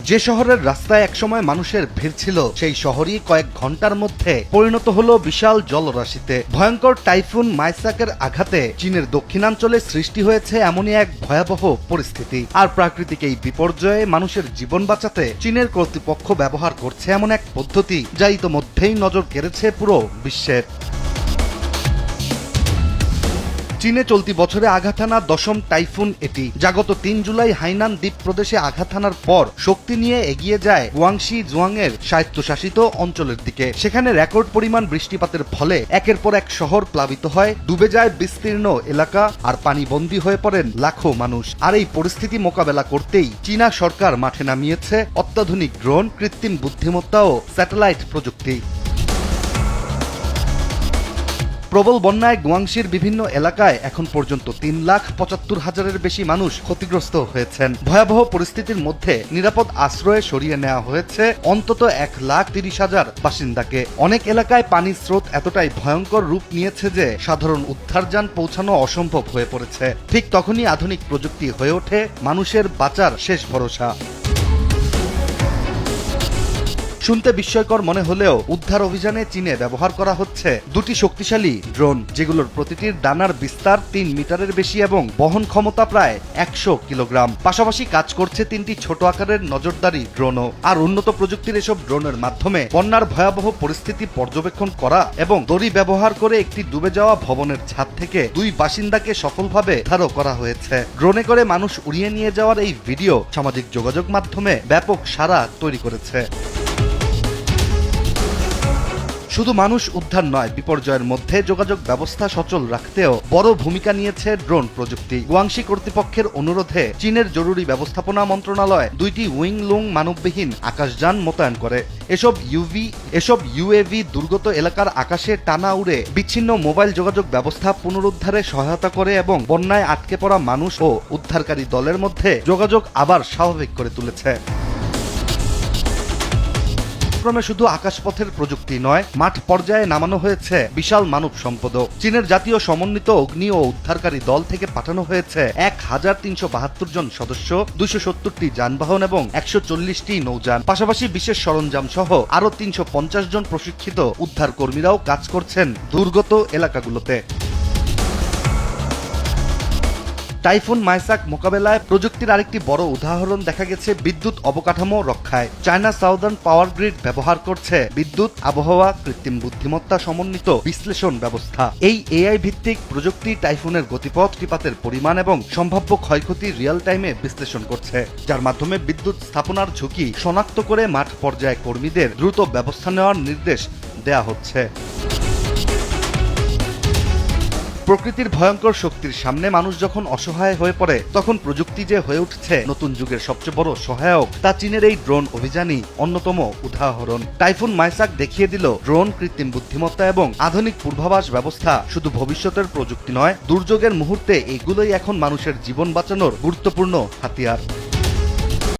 যে শহরের রাস্তায় একসময় মানুষের ভিড় ছিল, সেই শহরই কয়েক ঘন্টার মধ্যে পরিণত হলো বিশাল জলরাশিতে। ভয়ঙ্কর টাইফুন মাইসাকের আঘাতে চীনের দক্ষিণাঞ্চলে সৃষ্টি হয়েছে এমনই এক ভয়াবহ পরিস্থিতি। আর প্রাকৃতিক এই বিপর্যয়ে মানুষের জীবন বাঁচাতে চীনের কর্তৃপক্ষ ব্যবহার করছে এমন এক পদ্ধতি যা ইতোমধ্যেই নজর কেড়েছে পুরো বিশ্বের। চীনে চলতি বছরে আঘাত হানা 10ম টাইফুন এটি, যা গত 3 জুলাই হাইনান দ্বীপ প্রদেশে আঘাত হানার পর শক্তি নিয়ে এগিয়ে যায় গুয়াংশি জুয়াংয়ের স্বায়ত্তশাসিত অঞ্চলের দিকে। সেখানে রেকর্ড পরিমাণ বৃষ্টিপাতের ফলে একের পর এক শহর প্লাবিত হয়, ডুবে যায় বিস্তীর্ণ এলাকা, আর পানিবন্দী হয়ে পড়েন লাখো মানুষ। আর এই পরিস্থিতি মোকাবেলা করতেই চীনা সরকার মাঠে নামিয়েছে অত্যাধুনিক ড্রোন, কৃত্রিম বুদ্ধিমত্তা ও স্যাটেলাইট প্রযুক্তি। প্রবল বন্যায় গুয়াংশির বিভিন্ন এলাকায় এখন পর্যন্ত 3,75,000-এর বেশি মানুষ ক্ষতিগ্রস্ত হয়েছেন। ভয়াবহ পরিস্থিতির মধ্যে নিরাপদ আশ্রয়ে সরিয়ে নেওয়া হয়েছে অন্তত 1,30,000 বাসিন্দাকে। অনেক এলাকায় পানির স্রোত এতটাই ভয়ঙ্কর রূপ নিয়েছে যে সাধারণ উদ্ধারযান পৌঁছানো অসম্ভব হয়ে পড়েছে। ঠিক তখনই আধুনিক প্রযুক্তি হয়ে ওঠে মানুষের বাঁচার শেষ ভরসা। শুনতে বিস্ময়কর মনে হলেও উদ্ধার অভিযানে চীনে ব্যবহার করা হচ্ছে 2টি শক্তিশালী ড্রোন, যেগুলোর প্রতিটির ডানার বিস্তার 3 মিটারের বেশি এবং বহন ক্ষমতা প্রায় 100 কিলোগ্রাম। পাশাপাশি কাজ করছে 3টি ছোট আকারের নজরদারি ড্রোনও। আর উন্নত প্রযুক্তির এসব ড্রোনের মাধ্যমে বন্যার ভয়াবহ পরিস্থিতি পর্যবেক্ষণ করা এবং দড়ি ব্যবহার করে একটি ডুবে যাওয়া ভবনের ছাদ থেকে 2 বাসিন্দাকে সফলভাবে উদ্ধারও করা হয়েছে। ড্রোনে করে মানুষ উড়িয়ে নিয়ে যাওয়ার এই ভিডিও সামাজিক যোগাযোগ মাধ্যমে ব্যাপক সাড়া তৈরি করেছে। শুধু মানুষ উদ্ধার নয়, বিপর্যয়ের মধ্যে যোগাযোগ ব্যবস্থা সচল রাখতেও বড় ভূমিকা নিয়েছে ড্রোন প্রযুক্তি। গুয়াংশি কর্তৃপক্ষের অনুরোধে চীনের জরুরি ব্যবস্থাপনা মন্ত্রণালয় 2টি উইংলুং মানববিহীন আকাশযান মোতায়েন করে। এসব ইউএভি দুর্গত এলাকার আকাশে টানা উড়ে বিচ্ছিন্ন মোবাইল যোগাযোগ ব্যবস্থা পুনরুদ্ধারে সহায়তা করে এবং বন্যায় আটকে পড়া মানুষ ও উদ্ধারকারী দলের মধ্যে যোগাযোগ আবার স্বাভাবিক করে তুলেছে। ক্রমে শুধু আকাশপথের প্রযুক্তি নয়, মাঠ পর্যায়ে নামানো হয়েছে বিশাল মানব সম্পদও। চীনের জাতীয় সমন্বিত অগ্নি ও উদ্ধারকারী দল থেকে পাঠানো হয়েছে 1,372 জন সদস্য, 270টি যানবাহন এবং 140টি নৌযান। পাশাপাশি বিশেষ সরঞ্জাম সহ আরো 350 জন প্রশিক্ষিত উদ্ধার কর্মীরাও কাজ করছেন দুর্গত এলাকাগুলোতে। টাইফুন মাইসাক মোকাবেলায় প্রযুক্তির আরেকটি বড় উদাহরণ দেখা গেছে বিদ্যুৎ অবকাঠামো রক্ষায়। চায়না সাউদার্ন পাওয়ার গ্রিড ব্যবহার করছে বিদ্যুৎ, আবহাওয়া, কৃত্রিম বুদ্ধিমত্তা সমন্বিত বিশ্লেষণ ব্যবস্থা। এই এআই ভিত্তিক প্রযুক্তি টাইফুনের গতিপথ, বৃষ্টিপাতের পরিমাণ এবং সম্ভাব্য ক্ষয়ক্ষতি রিয়েল টাইমে বিশ্লেষণ করছে, যার মাধ্যমে বিদ্যুৎ স্থাপনার ঝুঁকি শনাক্ত করে মাঠ পর্যায়ে কর্মীদের দ্রুত ব্যবস্থা নেওয়ার নির্দেশ দেয়া হচ্ছে। প্রকৃতির ভয়ঙ্কর শক্তির সামনে মানুষ যখন অসহায় হয়ে পড়ে, তখন প্রযুক্তি যে হয়ে উঠছে নতুন যুগের সবচেয়ে বড় সহায়ক, তা চীনের এই ড্রোন অভিযানই অন্যতম উদাহরণ। টাইফুন মাইসাক দেখিয়ে দিল ড্রোন, কৃত্রিম বুদ্ধিমত্তা এবং আধুনিক পূর্বাভাস ব্যবস্থা শুধু ভবিষ্যতের প্রযুক্তি নয়, দুর্যোগের মুহূর্তে এগুলোই এখন মানুষের জীবন বাঁচানোর গুরুত্বপূর্ণ হাতিয়ার।